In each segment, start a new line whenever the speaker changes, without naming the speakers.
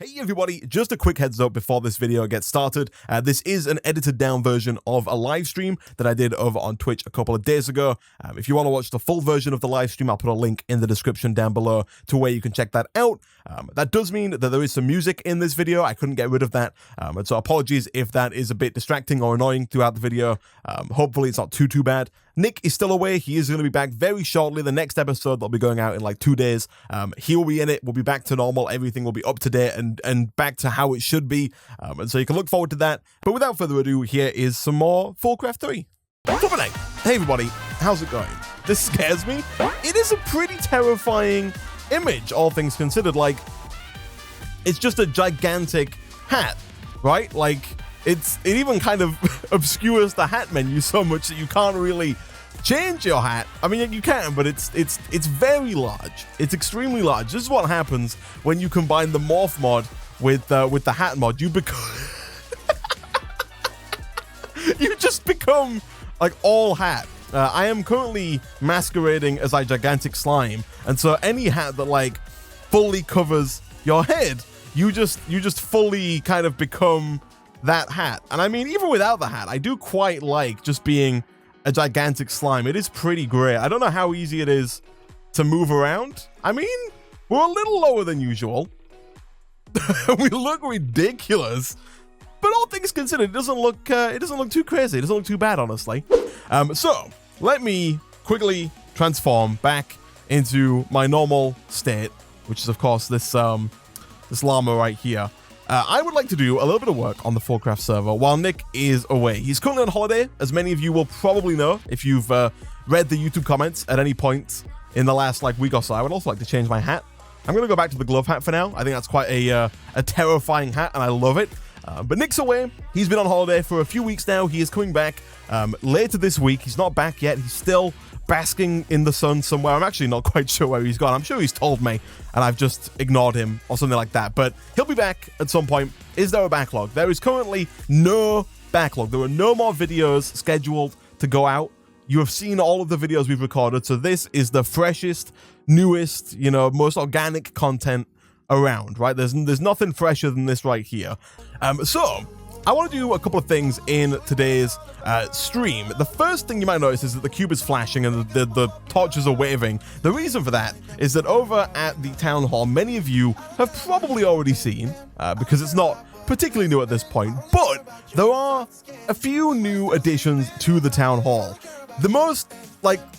Hey everybody, just a quick heads up before this video gets started. This is an edited down version of a live stream that I did over on Twitch a couple of days ago. If you want to watch the full version of the live stream, I'll put a link in the description down below to where you can check that out. That does mean that there is some music in this video. I couldn't get rid of that. And so apologies if that is a bit distracting or annoying throughout the video. Hopefully it's not too bad. Nick is still away. He is going to be back very shortly. The next episode that'll be going out in like 2 days. He will be in it. We'll be back to normal. Everything will be up to date and back to how it should be. And so you can look forward to that. But without further ado, here is some more FoolCraft 3. Hey everybody, how's it going? This scares me. It is a pretty terrifying image, all things considered. Like, it's just a gigantic hat, right? Like, it even kind of obscures the hat menu so much that you can't really change your hat. I mean, you can, but it's very large. It's extremely large. This is what happens when you combine the Morph mod with the hat mod. You become you just become like all hat. I am currently masquerading as a gigantic slime, and so any hat that like fully covers your head, you just fully kind of become that hat. And I mean, even without the hat, I do quite like just being a gigantic slime. It is pretty great. I don't know how easy it is to move around. I mean, we're a little lower than usual. We look ridiculous, but all things considered, it doesn't look too crazy. It doesn't look too bad, honestly. So let me quickly transform back into my normal state, which is of course this llama right here. I would like to do a little bit of work on the FoolCraft server while Nick is away. He's currently on holiday, as many of you will probably know if you've read the YouTube comments at any point in the last week or so. I would also like to change my hat. I'm going to go back to the glove hat for now. I think that's quite a terrifying hat, and I love it. But Nick's away. He's been on holiday for a few weeks now. He is coming back later this week. He's not back yet. He's still basking in the sun somewhere. I'm actually not quite sure where he's gone. I'm sure he's told me, and I've just ignored him or something like that. But he'll be back at some point. Is there a backlog? There is currently no backlog. There are no more videos scheduled to go out. You have seen all of the videos we've recorded, so this is the freshest, newest, most organic content around, right? There's nothing fresher than this right here. So I want to do a couple of things in today's stream. The first thing you might notice is that the cube is flashing and the torches are waving. The reason for that is that over at the town hall, many of you have probably already seen, because it's not particularly new at this point, but there are a few new additions to the town hall. The most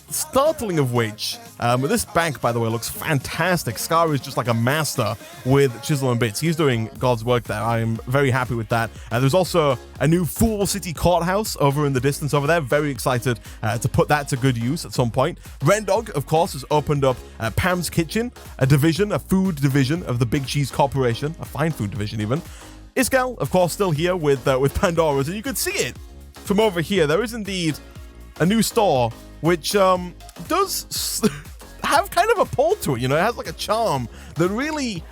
startling of which, this bank, by the way, looks fantastic. Scar is just like a master with chisel and bits. He's doing God's work there. I am very happy with that. There's also a new Fool City courthouse over in the distance over there. Very excited to put that to good use at some point. Rendog, of course, has opened up Pam's Kitchen, a food division of the Big Cheese Corporation, a fine food division even. Iscal, of course, still here with Pandora's, and you can see it from over here. There is indeed a new store which does have kind of a pull to it. It has like a charm that really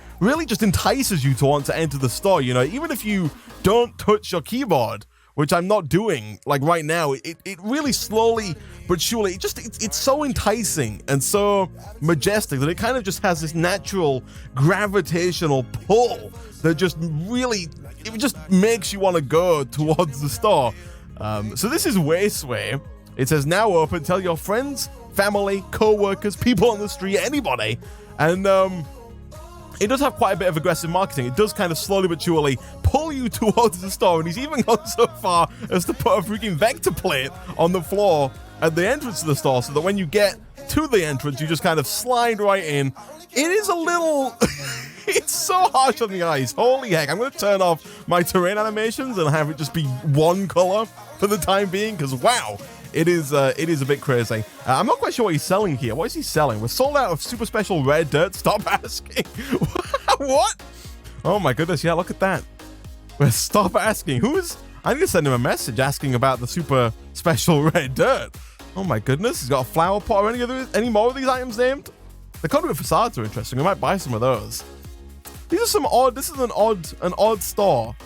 just entices you to want to enter the store. Even if you don't touch your keyboard, which I'm not doing right now, it really slowly but surely, it's so enticing and so majestic that it kind of just has this natural gravitational pull that just makes you want to go towards the store. So this is Waysway. It says now open. Tell your friends, family, co-workers, people on the street, anybody. And it does have quite a bit of aggressive marketing. It does kind of slowly but surely pull you towards the store. And he's even gone so far as to put a freaking vector plate on the floor at the entrance to the store, so that when you get to the entrance, you just kind of slide right in. It is a little... It's so harsh on the eyes. Holy heck. I'm going to turn off my terrain animations and have it just be one color for the time being, because wow. It is a bit crazy. I'm not quite sure what he's selling here. What is he selling? We're sold out of super special rare dirt. Stop asking. What? Oh my goodness. Yeah, look at that. Stop asking. I need to send him a message asking about the super special rare dirt. Oh my goodness. He's got a flower pot or any more of these items named? The conduit facades are interesting. We might buy some of those. These are some odd. This is an odd store.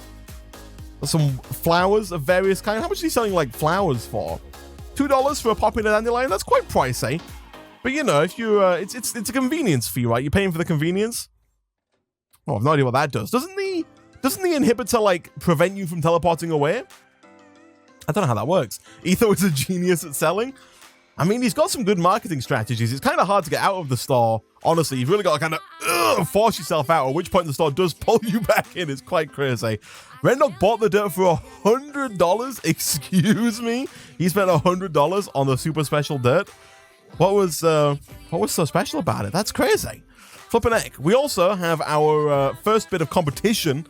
There's some flowers of various kinds. How much is he selling flowers for? $2 for a popular dandelion. That's quite pricey. But if you, it's a convenience fee, right? You're paying for the convenience. Oh, I've no idea what that does. Doesn't the inhibitor, like, prevent you from teleporting away? I don't know how that works. Etho is a genius at selling. I mean, he's got some good marketing strategies. It's kind of hard to get out of the store. Honestly, you've really got to kind of force yourself out, at which point the store does pull you back in. It's quite crazy. Rendog bought the dirt for $100. Excuse me? He spent $100 on the super special dirt. What was so special about it? That's crazy. Flippin' heck. We also have our first bit of competition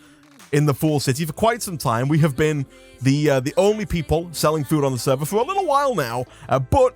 in the Fool City. For quite some time, we have been the only people selling food on the server for a little while now, but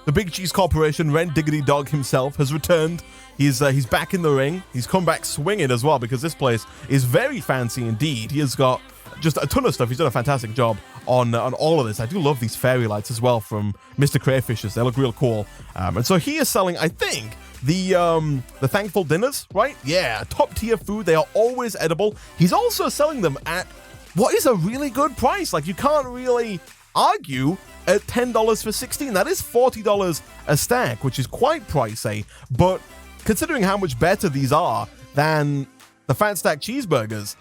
the Big Cheese Corporation, Ren Diggity Dog himself, has returned. He's back in the ring. He's come back swinging as well, because this place is very fancy indeed. He has got just a ton of stuff. He's done a fantastic job on all of this. I do love these fairy lights as well from Mr. Crayfishers. They look real cool. And so he is selling, I think, the Thankful Dinners, right? Yeah, top tier food. They are always edible. He's also selling them at what is a really good price. Like, you can't really argue at $10 for 16. That is $40 a stack, which is quite pricey. But considering how much better these are than the Fat Stack cheeseburgers,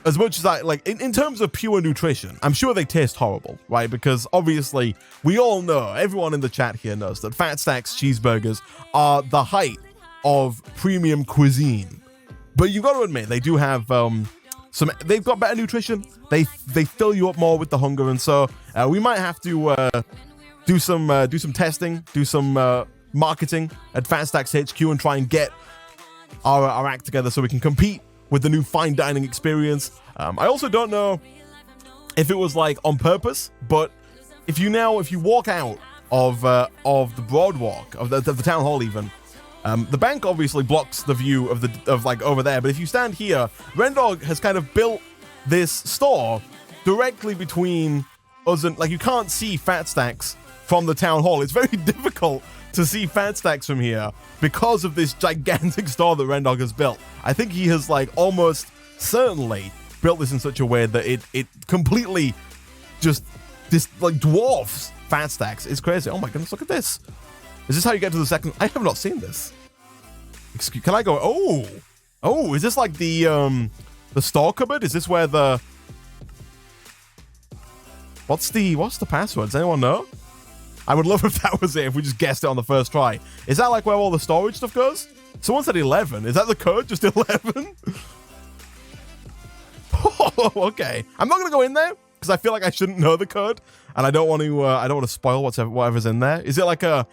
as much as I like, in terms of pure nutrition, I'm sure they taste horrible, right? Because obviously we all know, everyone in the chat here knows that Fat Stack's cheeseburgers are the height of premium cuisine. But you've got to admit, they do have they've got better nutrition. They fill you up more with the hunger, and so we might have to do some testing, do some marketing at Fat Stack's HQ, and try and get our act together so we can compete with the new fine dining experience. I also don't know if it was like on purpose, but if you walk out of the Broadwalk of the town hall even. The bank obviously blocks the view of like over there, but if you stand here, Rendog has kind of built this store directly between us, and like, you can't see Fat Stacks from the town hall. It's very difficult to see Fat Stacks from here because of this gigantic store that Rendog has built. I think he has like almost certainly built this in such a way that it completely just like dwarfs Fat Stacks. It's crazy. Oh my goodness, look at this. Is this how you get to the second? I have not seen this. Excuse, can I go? Oh, is this like the store cupboard? Is this where the... What's the password? Does anyone know? I would love if that was it, if we just guessed it on the first try. Is that like where all the storage stuff goes? Someone said 11. Is that the code? Just 11? Oh, okay. I'm not gonna go in there because I feel like I shouldn't know the code, and I don't want to spoil whatever's in there. Is it like a...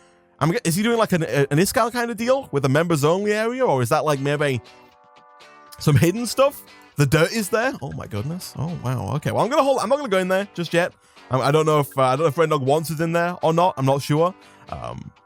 is he doing like an Iscal kind of deal with a members only area, or is that like maybe some hidden stuff? The dirt is there. Oh my goodness. Oh wow. Okay. Well, I'm not gonna go in there just yet. I don't know if Rendog wants it in there or not. I'm not sure.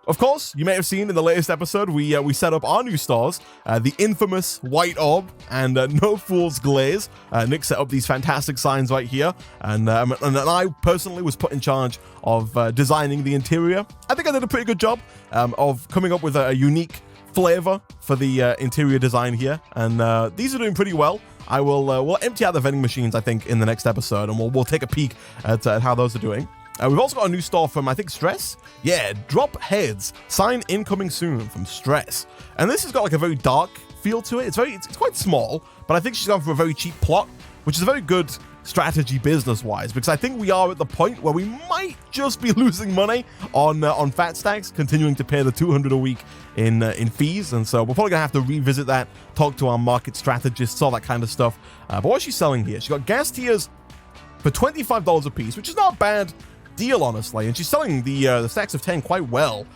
Of course, you may have seen in the latest episode we set up our new stores, the infamous White Orb and No Fool's Glaze. Nick set up these fantastic signs right here, and I personally was put in charge of designing the interior. I think I did a pretty good job of coming up with a unique flavor for the interior design here, and these are doing pretty well. I will we'll empty out the vending machines, I think, in the next episode, and we'll take a peek at how those are doing. We've also got a new store from, I think, Stress. Yeah, Drop Heads. Sign incoming soon from Stress. And this has got like a very dark feel to it. It's quite small, but I think she's gone for a very cheap plot, which is a very good strategy business-wise, because I think we are at the point where we might just be losing money on Fat Stacks, continuing to pay the $200 a week in fees, and so we're probably gonna have to revisit that, talk to our market strategists, all that kind of stuff. But what's she selling here? She got gas tiers for $25 a piece, which is not a bad deal, honestly, and she's selling the stacks of 10 quite well,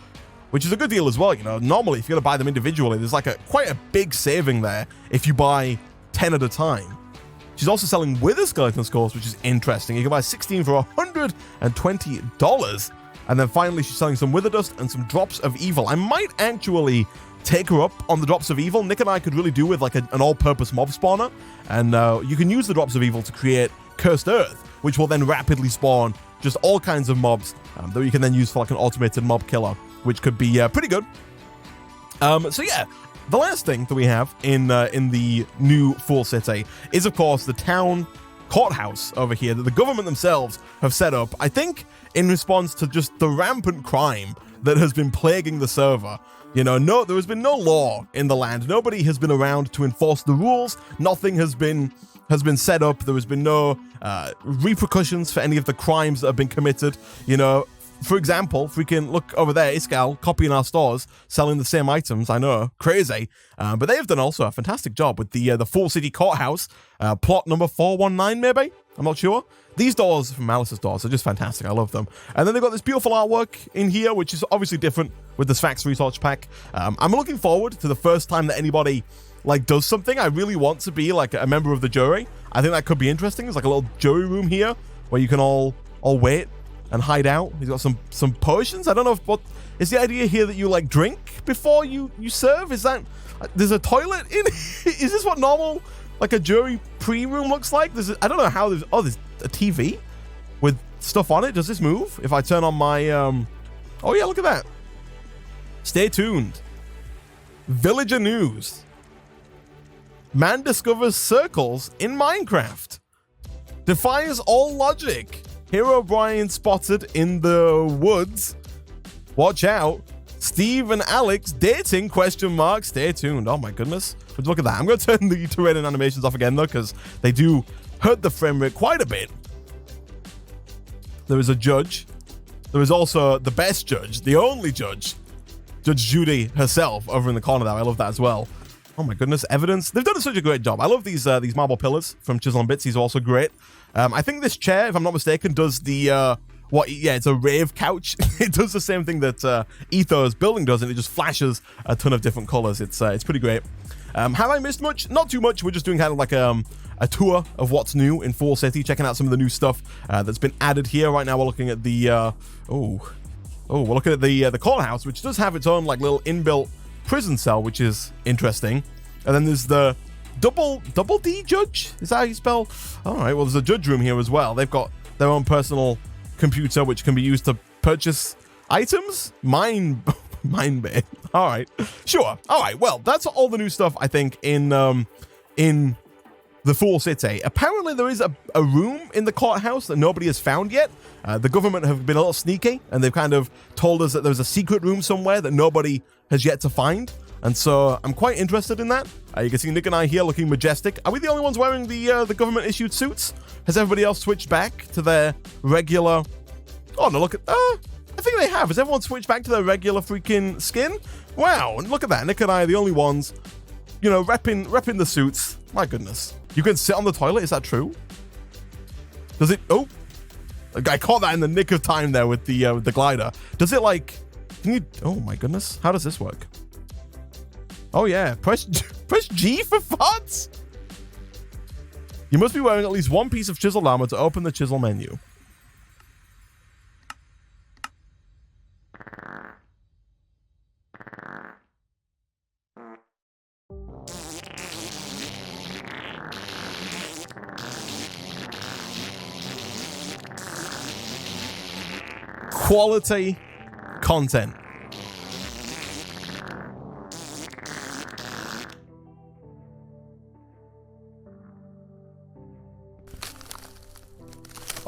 which is a good deal as well. You know, normally if you're gonna buy them individually, there's like quite a big saving there if you buy 10 at a time. She's also selling Wither Skeleton Skulls, which is interesting. You can buy 16 for $120. And then finally, she's selling some Wither Dust and some Drops of Evil. I might actually take her up on the Drops of Evil. Nick and I could really do with like an all-purpose mob spawner. And you can use the Drops of Evil to create Cursed Earth, which will then rapidly spawn just all kinds of mobs that you can then use for like an automated mob killer, which could be pretty good. So yeah. The last thing that we have in the new Fool City is, of course, the town courthouse over here that the government themselves have set up, I think, in response to just the rampant crime that has been plaguing the server. You know, no, there has been no law in the land. Nobody has been around to enforce the rules. Nothing has been set up. There has been no repercussions for any of the crimes that have been committed. You know, for example, freaking look over there, Iskal copying our stores, selling the same items. I know, crazy. But they have done also a fantastic job with the Full City Courthouse, plot number 419, maybe? I'm not sure. These doors from Malice's doors are just fantastic. I love them. And then they've got this beautiful artwork in here, which is obviously different with this Facts Research Pack. I'm looking forward to the first time that anybody like does something. I really want to be like a member of the jury. I think that could be interesting. There's like a little jury room here where you can all wait and hide out. He's got some potions. I don't know what is the idea here, that you like drink before you serve. Is that there's a toilet in? Is this what normal like a jury pre-room looks like? I don't know how there's a TV with stuff on it. Does this move if I turn on my oh yeah, look at that. Stay tuned. Villager news. Man discovers circles in Minecraft. Defies all logic. Hero Brian spotted in the woods. Watch out. Steve and Alex dating ? Stay tuned. Oh my goodness. But look at that. I'm going to turn the terrain and animations off again though, because they do hurt the frame rate quite a bit. There is a judge. There is also the best judge, the only judge, Judge Judy herself over in the corner there. I love that as well. Oh my goodness, evidence. They've done such a great job. I love these marble pillars from Chisel and Bits. These are also great. I think this chair, if I'm not mistaken, does the it's a rave couch. It does the same thing that Ether's building does, and it just flashes a ton of different colors. It's pretty great. Have I missed much? Not too much. We're just doing kind of like a tour of what's new in Full City, checking out some of the new stuff that's been added here. Right now we're looking at the we're looking at the courthouse, which does have its own like little inbuilt prison cell, which is interesting. And then there's the double D judge. Is that how you spell? All right. Well, there's a judge room here as well. They've got their own personal computer, which can be used to purchase items. Mine bay. All right. Sure. All right. Well, that's all the new stuff I think in the Full City. Apparently there is a room in the courthouse that nobody has found yet. The government have been a little sneaky, and they've kind of told us that there's a secret room somewhere that nobody has yet to find. And so I'm quite interested in that. You can see Nick and I here looking majestic. Are we the only ones wearing the government issued suits? Has everybody else switched back to their regular? Oh no, look at I think they have. Has everyone switched back to their regular freaking skin? Wow, and look at that. Nick and I are the only ones, you know, repping the suits. My goodness. You can sit on the toilet, is that true? Does it? Oh, I caught that in the nick of time there with the glider. Does it like? Can you? Oh my goodness, how does this work? Oh yeah, press G for farts. You must be wearing at least one piece of chisel armor to open the chisel menu. Quality content.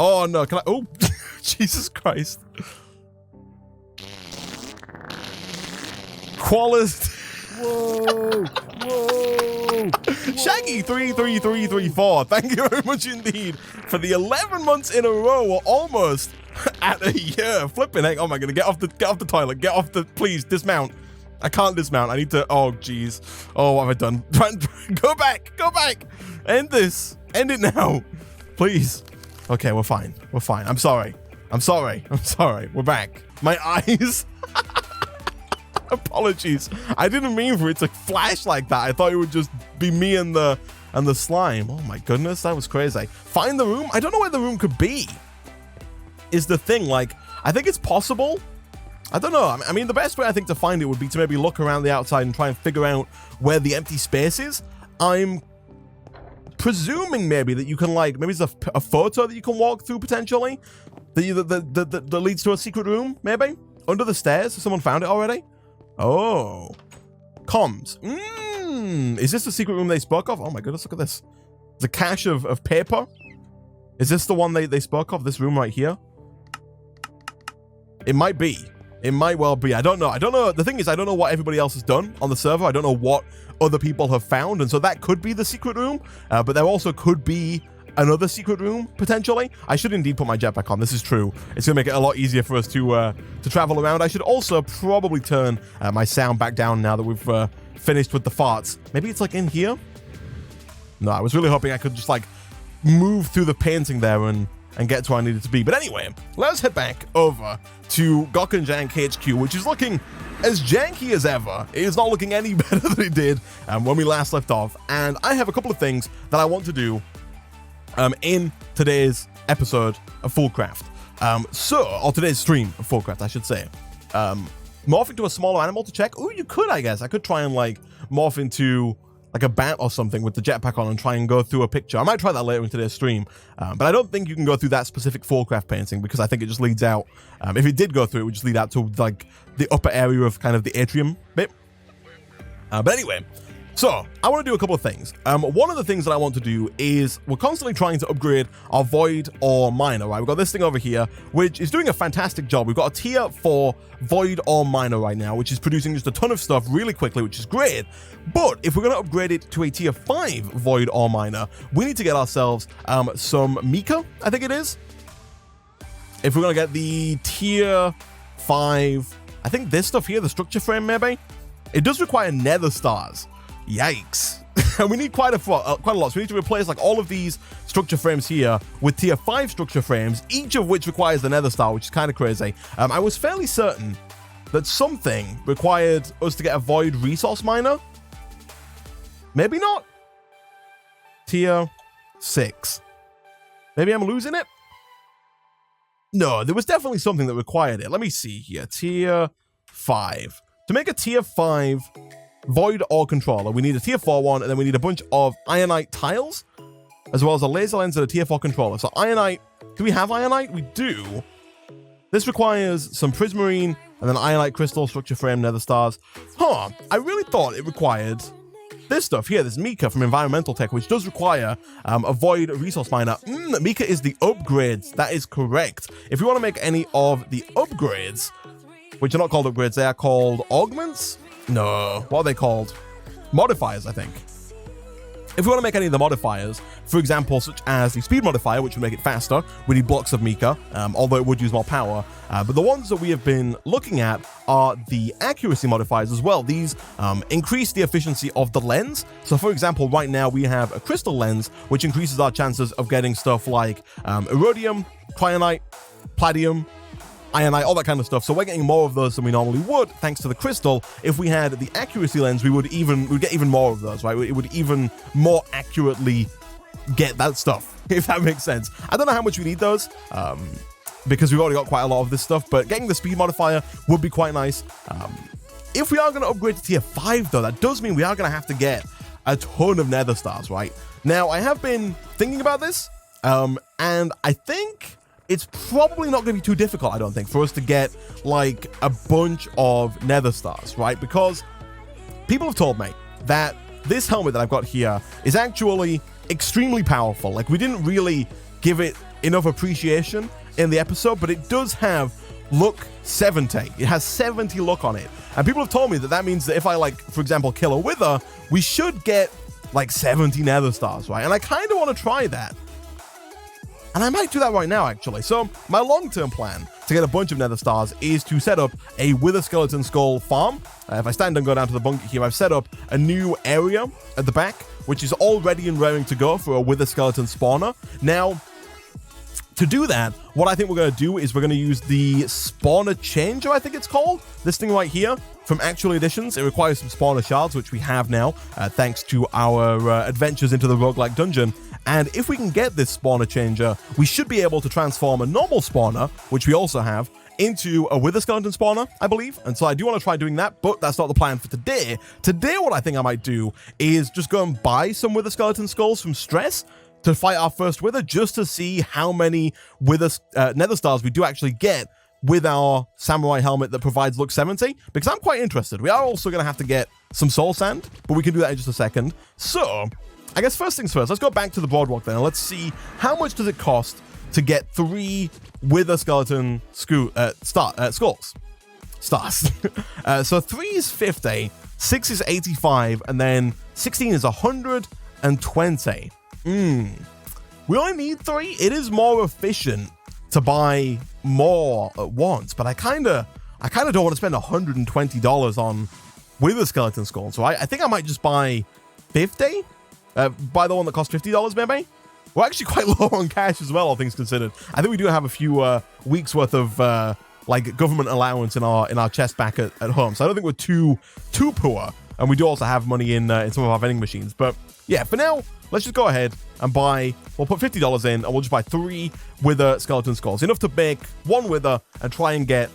Oh no, can I? Oh, Jesus Christ. Quality.
Whoa, whoa.
Shaggy 33334. Thank you very much indeed for the 11 months in a row. We're almost at a year. Flipping heck. Oh my god, get off the toilet. Get off the, please dismount. I can't dismount. I need to, oh jeez. Oh, what have I done? Go back. End this. End it now. Please. Okay, we're fine. We're fine. I'm sorry. We're back. My eyes. Apologies. I didn't mean for it to flash like that. I thought it would just be me and the slime. Oh my goodness, that was crazy. Find the room? I don't know where the room could be. Is the thing, like, I think it's possible. I don't know. I mean, the best way I think to find it would be to maybe look around the outside and try and figure out where the empty space is. I'm presuming maybe that you can, like, maybe there's a photo that you can walk through potentially that leads to a secret room, maybe under the stairs. Has someone found it already? Oh, comms. Is this the secret room they spoke of? Oh my goodness, look at this. There's a cache of paper. Is this the one they spoke of? This room right here? It might be. It might well be. I don't know. The thing is, I don't know what everybody else has done on the server. I don't know what other people have found. And so that could be the secret room. But there also could be another secret room, potentially. I should indeed put my jetpack on. This is true. It's going to make it a lot easier for us to travel around. I should also probably turn my sound back down now that we've finished with the farts. Maybe it's like in here? No, I was really hoping I could just like move through the painting there and get to where I needed to be. But anyway, let's head back over to Gok and Jank HQ, which is looking as janky as ever. It is not looking any better than it did when we last left off. And I have a couple of things that I want to do in today's episode of FoolCraft. Or today's stream of FoolCraft, I should say. Morph into a smaller animal to check. Oh, you could, I guess. I could try and like morph into like a bat or something with the jetpack on and try and go through a picture. I might try that later in today's stream, but I don't think you can go through that specific FoolCraft painting because I think it just leads out. If it did go through, it would just lead out to like the upper area of kind of the atrium bit. But anyway, so I want to do a couple of things. One of the things that I want to do is we're constantly trying to upgrade our Void Ore Miner, right? We've got this thing over here, which is doing a fantastic job. We've got a tier 4 Void Ore Miner right now, which is producing just a ton of stuff really quickly, which is great. But if we're going to upgrade it to a tier 5 Void Ore Miner, we need to get ourselves some mica, I think it is. If we're going to get the tier 5, I think this stuff here, the structure frame maybe, it does require nether stars. Yikes. And we need quite a lot. So we need to replace like all of these structure frames here with tier 5 structure frames, each of which requires the nether star, which is kind of crazy. I was fairly certain that something required us to get a void resource miner. Maybe not. Tier 6. Maybe I'm losing it? No, there was definitely something that required it. Let me see here. Tier 5. To make a tier 5 Void Ore Controller, we need a tier 4 one, and then we need a bunch of Ironite tiles, as well as a laser lens and a tier 4 controller. So Ironite, do we have Ironite? We do. This requires some Prismarine, and then Ironite crystal, structure frame, nether stars. Huh, I really thought it required this stuff here, this mica from Environmental Tech, which does require a void resource miner. Mica is the upgrades, that is correct. If we want to make any of the upgrades, which are not called upgrades, they are called augments? No, what are they called? Modifiers, I think. If we want to make any of the modifiers, for example, such as the speed modifier, which would make it faster, we need blocks of mica, although it would use more power. But the ones that we have been looking at are the accuracy modifiers as well. These increase the efficiency of the lens. So for example, right now we have a crystal lens, which increases our chances of getting stuff like iridium, cryonite, palladium, Ironite, all that kind of stuff. So we're getting more of those than we normally would, thanks to the crystal. If we had the accuracy lens, we'd get even more of those, right? It would even more accurately get that stuff, if that makes sense. I don't know how much we need those, because we've already got quite a lot of this stuff, but getting the speed modifier would be quite nice. If we are going to upgrade to tier 5, though, that does mean we are going to have to get a ton of nether stars, right? Now, I have been thinking about this, and I think it's probably not going to be too difficult, I don't think, for us to get like a bunch of nether stars, right? Because people have told me that this helmet that I've got here is actually extremely powerful. Like, we didn't really give it enough appreciation in the episode, but it does have luck 70. It has 70 luck on it. And people have told me that that means that if I, like, for example, kill a wither, we should get like 70 nether stars, right? And I kind of want to try that. And I might do that right now, actually. So my long-term plan to get a bunch of nether stars is to set up a wither skeleton skull farm. If I stand and go down to the bunker here, I've set up a new area at the back, which is all ready and raring to go for a wither skeleton spawner. Now, to do that, what I think we're going to do is we're going to use the spawner changer, I think it's called. This thing right here from Actual Editions. It requires some spawner shards, which we have now, thanks to our adventures into the roguelike dungeon. And if we can get this spawner changer, we should be able to transform a normal spawner, which we also have, into a wither skeleton spawner, I believe. And so I do want to try doing that, but that's not the plan for today. Today, what I think I might do is just go and buy some wither skeleton skulls from Stress to fight our first wither, just to see how many wither nether stars we do actually get with our samurai helmet that provides luck 70, because I'm quite interested. We are also going to have to get some soul sand, but we can do that in just a second. So I guess first things first, let's go back to the boardwalk then, and let's see how much does it cost to get 3 wither skeleton skulls. stars. So 3 is 50, 6 is 85, and then 16 is 120. We only need 3. It is more efficient to buy more at once, but I kind of don't want to spend $120 on Wither Skeleton Skull. So I think I might just buy 50. Buy the one that costs $50 maybe. We're actually quite low on cash as well, all things considered. I think we do have a few weeks worth of like government allowance in our chest back at home. So I don't think we're too poor. And we do also have money in some of our vending machines. But yeah, for now, let's just go ahead and buy. We'll put $50 in, and we'll just buy 3 Wither Skeleton Skulls. Enough to make 1 Wither and try and get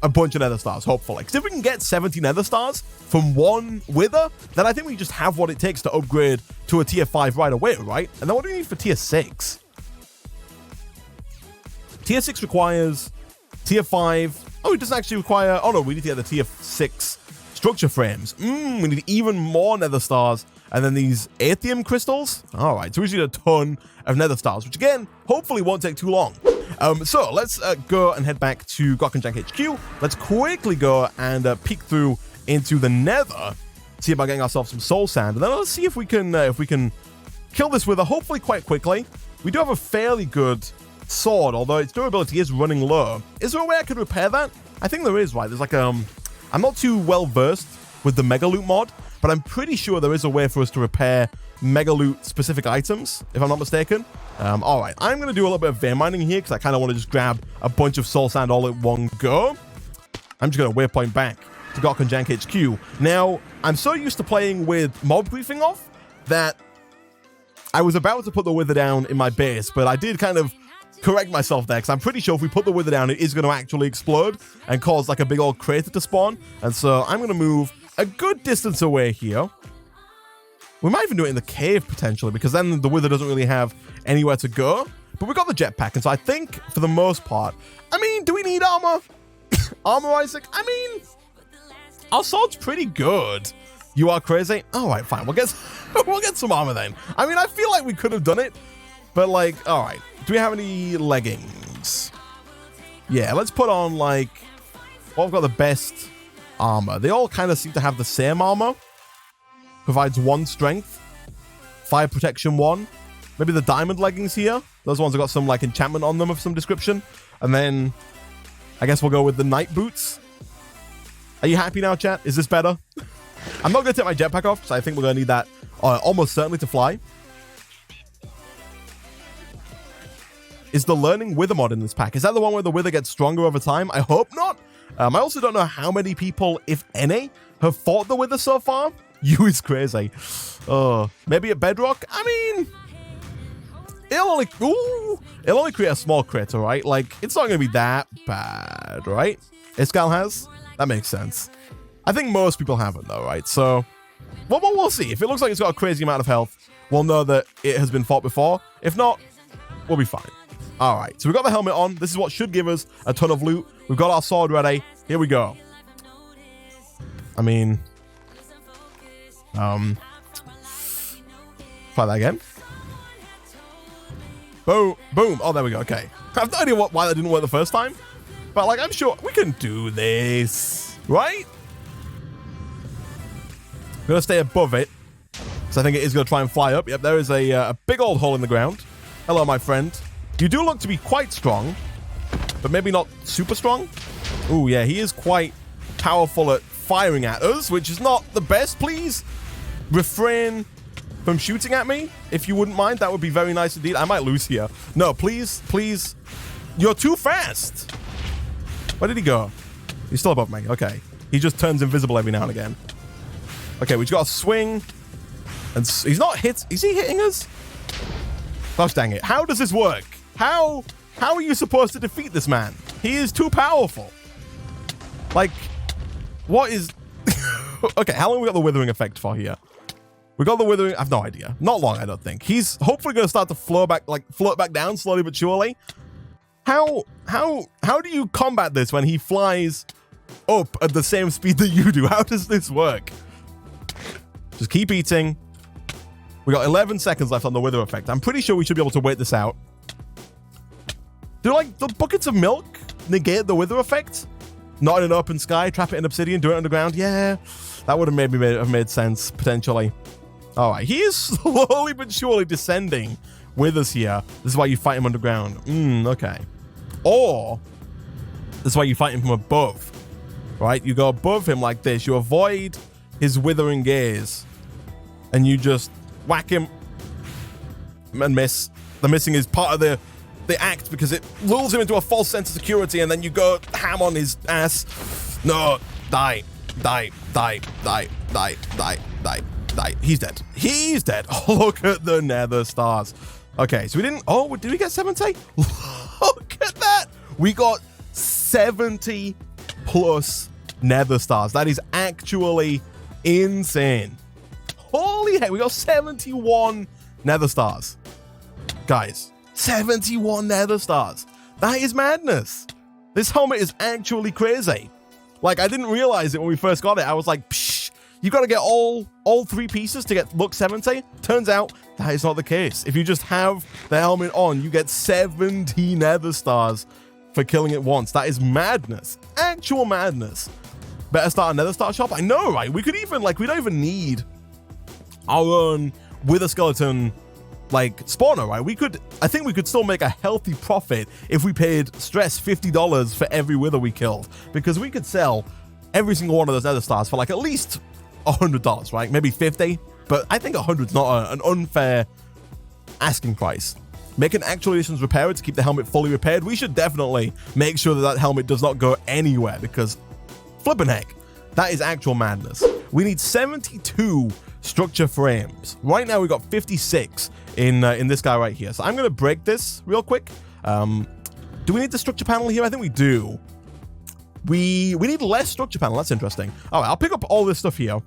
a bunch of Nether Stars, hopefully. Because if we can get 70 Nether Stars from 1 Wither, then I think we just have what it takes to upgrade to a tier 5 right away, right? And then what do we need for tier 6? Tier 6 requires tier 5. Oh, it doesn't actually require... Oh, no, we need to get the tier 6 structure frames. We need even more Nether Stars. And then these Aethium crystals. All right, so we need a ton of Nether Stars, which again, hopefully won't take too long. So let's go and head back to GamingOnCaffeine HQ. Let's quickly go and peek through into the Nether, see about getting ourselves some soul sand, and then let's see if we can kill this Wither hopefully quite quickly. We do have a fairly good sword, although its durability is running low. Is there a way I could repair that? I think there is, right? There's like I'm not too well versed with the Mega Loot mod, but I'm pretty sure there is a way for us to repair Mega Loot specific items, if I'm not mistaken. All right, I'm going to do a little bit of vein mining here because I kind of want to just grab a bunch of soul sand all at one go. I'm just going to waypoint back to GamingOnCaffeine HQ. Now, I'm so used to playing with mob briefing off that I was about to put the Wither down in my base, but I did kind of correct myself there because I'm pretty sure if we put the Wither down, it is going to actually explode and cause like a big old crater to spawn. And so I'm going to move a good distance away here. We might even do it in the cave potentially, because then the Wither doesn't really have anywhere to go. But we got the jetpack, and so I think for the most part, I mean, do we need armor? Armor, Isaac? I mean, our sword's pretty good. You are crazy? All right, fine. We'll get some armor then. I mean, I feel like we could have done it, but like, all right. Do we have any leggings? Yeah, let's put on like, well, we've got the best armor. They all kind of seem to have the same armor. Provides 1 strength, fire protection 1. Maybe the diamond leggings here. Those ones have got some like enchantment on them of some description. And then I guess we'll go with the night boots. Are you happy now, chat? Is this better? I'm not going to take my jetpack off, so I think we're going to need that almost certainly to fly. Is the learning Wither mod in this pack? Is that the one where the Wither gets stronger over time? I hope not. I also don't know how many people, if any, have fought the Wither so far. You is crazy. Maybe at Bedrock? I mean, it'll only create a small crater, right? Like, it's not going to be that bad, right? Iscal has? That makes sense. I think most people haven't, though, right? So, well, we'll see. If it looks like it's got a crazy amount of health, we'll know that it has been fought before. If not, we'll be fine. All right, so we've got the helmet on. This is what should give us a ton of loot. We've got our sword ready. Here we go. I mean... try that again. Boom, boom. Oh, there we go. Okay. I have no idea why that didn't work the first time, but like, I'm sure we can do this, right? I'm gonna stay above it because I think it is gonna try and fly up. Yep, there is a big old hole in the ground. Hello, my friend. You do look to be quite strong, but maybe not super strong. Oh yeah, he is quite powerful at firing at us, which is not the best. Please refrain from shooting at me, if you wouldn't mind. That would be very nice indeed. I might lose here. No, please, please. You're too fast. Where did he go? He's still above me. Okay. He just turns invisible every now and again. Okay, we just got to swing. And he's not hit. Is he hitting us? Gosh dang it. How does this work? How are you supposed to defeat this man? He is too powerful. Like, what is... Okay, how long we got the withering effect for here? We got the withering... I have no idea. Not long, I don't think. He's hopefully going to start to float back down slowly but surely. How do you combat this when he flies up at the same speed that you do? How does this work? Just keep eating. We got 11 seconds left on the wither effect. I'm pretty sure we should be able to wait this out. Do like the buckets of milk negate the wither effect? Not in an open sky, trap it in obsidian, do it underground. Yeah, that would have made sense, potentially. All right, he is slowly but surely descending with us here. This is why you fight him underground. Okay. Or, this is why you fight him from above, right? You go above him like this. You avoid his withering gaze, and you just whack him and miss. The missing is part of the act because it lulls him into a false sense of security, and then you go ham on his ass. No, die. He's dead. He's dead. Oh, look at the nether stars. Okay, so we didn't. Oh, did we get 70? Look at that. We got 70 plus nether stars. That is actually insane. Holy heck, we got 71 nether stars. Guys, 71 nether stars. That is madness. This helmet is actually crazy. Like, I didn't realize it when we first got it. I was like, psh, you got to get all 3 pieces to get look 70. Turns out that is not the case. If you just have the helmet on, you get 70 nether stars for killing it once. That is madness. Actual madness. Better start a nether star shop. I know, right? We could even, like, we don't even need our own wither skeleton, like, spawner, right? I think we could still make a healthy profit if we paid Stress $50 for every wither we killed, because we could sell every single one of those nether stars for like at least $100, right? Maybe 50, but I think 100 is not an unfair asking price. Make an actual editions repairer to keep the helmet fully repaired. We should definitely make sure that helmet does not go anywhere, because flippin' heck, that is actual madness. We need 72 structure frames. Right now we got 56 in this guy right here. So I'm gonna break this real quick. Do we need the structure panel here? I think we do. We need less structure panel. That's interesting. All right, I'll pick up all this stuff here,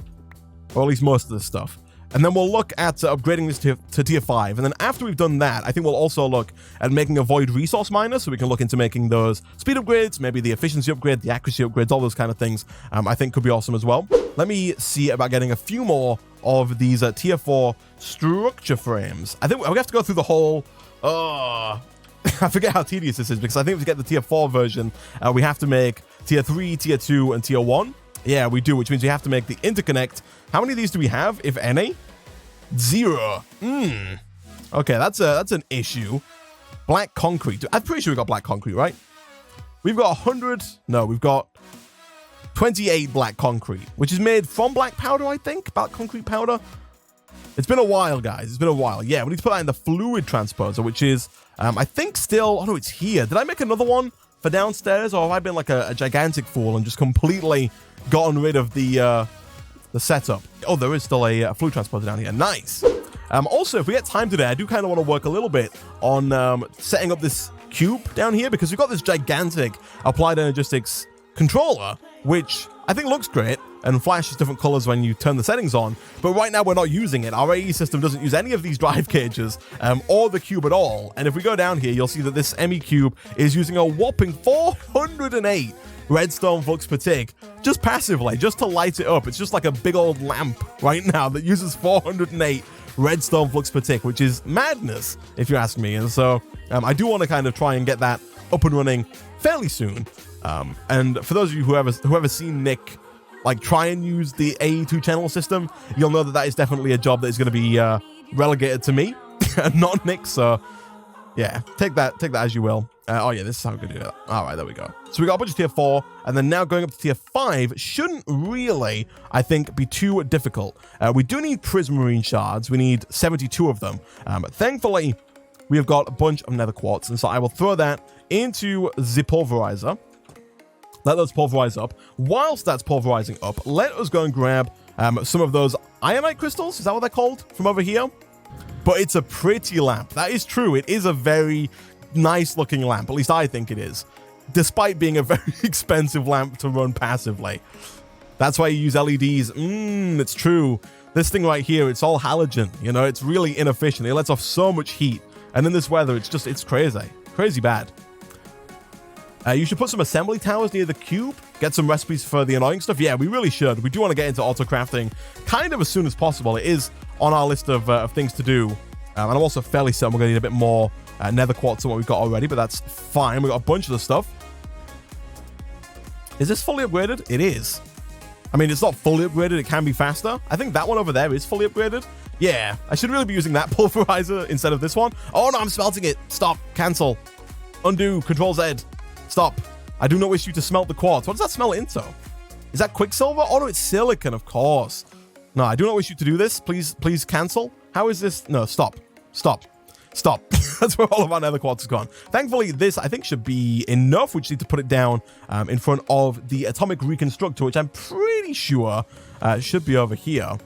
or at least most of this stuff, and then we'll look at upgrading this to tier 5. And then after we've done that, I think we'll also look at making a void resource miner, so we can look into making those speed upgrades, maybe the efficiency upgrade, the accuracy upgrades, all those kind of things. I think could be awesome as well. Let me see about getting a few more of these tier 4 structure frames. I think we have to go through the whole... I forget how tedious this is, because I think to get the tier 4 version, we have to make tier 3, tier 2, and tier 1. Yeah, we do, which means we have to make the interconnect. How many of these do we have, if any? 0. Okay, that's an issue. Black concrete. I'm pretty sure we got black concrete, right? We've got 100. No, we've got 28 black concrete, which is made from black powder, I think. Black concrete powder. It's been a while, guys. It's been a while. Yeah, we need to put that in the fluid transposer, which is, I think still... Oh, no, it's here. Did I make another one for downstairs, or have I been like a gigantic fool and just completely gotten rid of the setup? Oh, there is still a fluid transporter down here. Nice. Also, if we get time today, I do kind of want to work a little bit on setting up this cube down here, because we've got this gigantic applied energistics controller, which I think looks great and flashes different colors when you turn the settings on, but right now we're not using it. Our AE system doesn't use any of these drive cages or the cube at all. And if we go down here, you'll see that this ME cube is using a whopping 408 redstone flux per tick, just passively, just to light it up. It's just like a big old lamp right now that uses 408 redstone flux per tick, which is madness, if you ask me. And so I do want to kind of try and get that up and running fairly soon. And for those of you who ever seen Nick like try and use the AE2 channel system, you'll know that that is definitely a job that is going to be relegated to me and not Nick. So yeah, take that as you will. Oh yeah, this is how we're going to do it. All right, there we go. So we got a bunch of tier 4, and then now going up to tier 5 shouldn't really, I think, be too difficult. We do need prismarine shards. We need 72 of them. Thankfully, we have got a bunch of nether quartz, and so I will throw that into the pulverizer. Let those pulverize up. Whilst that's pulverizing up, let us go and grab some of those ironite crystals. Is that what they're called? From over here? But it's a pretty lamp. That is true. It is a very nice looking lamp. At least I think it is. Despite being a very expensive lamp to run passively. That's why you use LEDs. It's true. This thing right here, it's all halogen. You know, it's really inefficient. It lets off so much heat. And in this weather, it's crazy. Crazy bad. You should put some assembly towers near the cube. Get some recipes for the annoying stuff. Yeah, we really should. We do want to get into auto crafting kind of as soon as possible. It is on our list of things to do. And I'm also fairly certain we're going to need a bit more nether quartz than what we've got already, but that's fine. We've got a bunch of the stuff. Is this fully upgraded? It is. I mean, it's not fully upgraded. It can be faster. I think that one over there is fully upgraded. Yeah, I should really be using that pulverizer instead of this one. Oh, no, I'm smelting it. Stop. Cancel. Undo. Control Z. Stop. I do not wish you to smelt the quartz. What does that smell into? Is that Quicksilver? Oh, no, it's silicon, of course. No, I do not wish you to do this. Please cancel. How is this? No, stop. Stop. Stop. That's where all of our nether quartz is gone. Thankfully, this, I think, should be enough. We just need to put it down in front of the atomic reconstructor, which I'm pretty sure should be over here.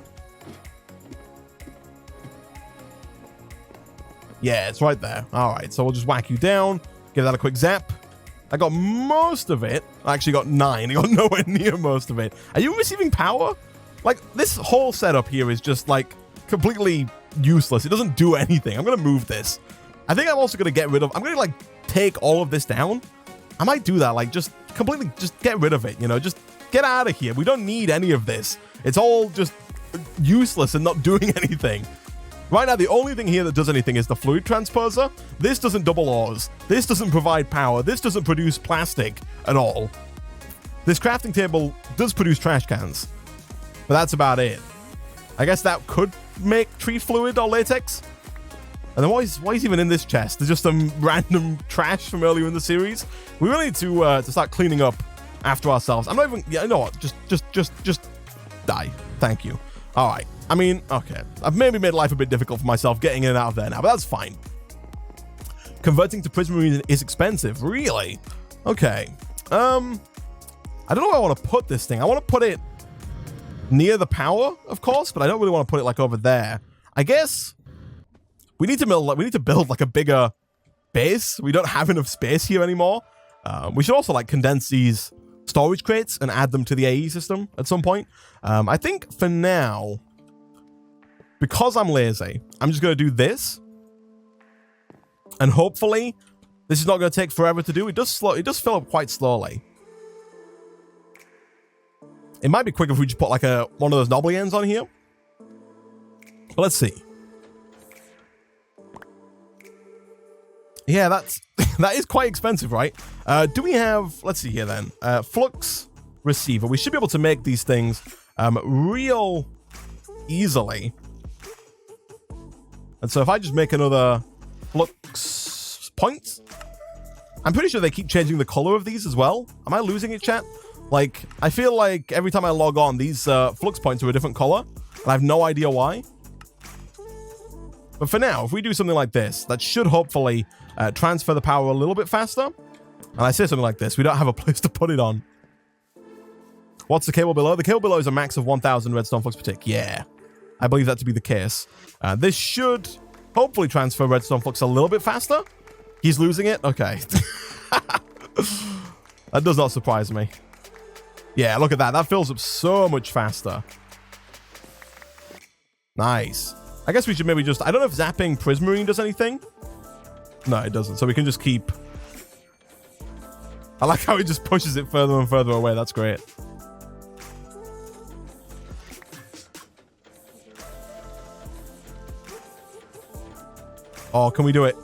Yeah, it's right there. All right, so we'll just whack you down. Give that a quick zap. I got most of it. I actually got 9. I got nowhere near most of it. Are you receiving power? Like, this whole setup here is just, like, completely useless. It doesn't do anything. I'm going to move this. I think I'm also going to get rid of... I'm going to, like, take all of this down. I might do that. Like, just completely... Just get rid of it, you know? Just get out of here. We don't need any of this. It's all just useless and not doing anything. Right now, the only thing here that does anything is the fluid transposer. This doesn't double ores. This doesn't provide power. This doesn't produce plastic at all. This crafting table does produce trash cans, but that's about it. I guess that could make tree fluid or latex. And then why is even in this chest? There's just some random trash from earlier in the series. We really need to start cleaning up after ourselves. I'm not even... Yeah, you know what? Just die. Thank you. All right. I mean, okay. I've maybe made life a bit difficult for myself getting in and out of there now, but that's fine. Converting to prismarine is expensive. Really? Okay. I don't know where I want to put this thing. I want to put it near the power, of course, but I don't really want to put it like over there. I guess we need to build like a bigger base. We don't have enough space here anymore. We should also like condense these storage crates and add them to the AE system at some point. I think for now, because I'm lazy, I'm just going to do this. And hopefully this is not going to take forever to do. It does fill up quite slowly. It might be quicker if we just put like one of those knobbly ends on here. But let's see. Yeah, that is quite expensive, right? Do we have, let's see here then, flux receiver. We should be able to make these things real easily. And so if I just make another flux point, I'm pretty sure they keep changing the color of these as well. Am I losing it, chat? Like, I feel like every time I log on, these flux points are a different color, and I have no idea why. But for now, if we do something like this, that should hopefully transfer the power a little bit faster. And I say something like this, we don't have a place to put it on. What's the cable below? The cable below is a max of 1,000 redstone flux per tick. Yeah, I believe that to be the case. This should hopefully transfer redstone flux a little bit faster. He's losing it? Okay. That does not surprise me. Yeah, look at that. That fills up so much faster. Nice. I guess we should maybe just... I don't know if zapping prismarine does anything. No, it doesn't. So we can just keep... I like how it just pushes it further and further away. That's great. Oh, can we do it?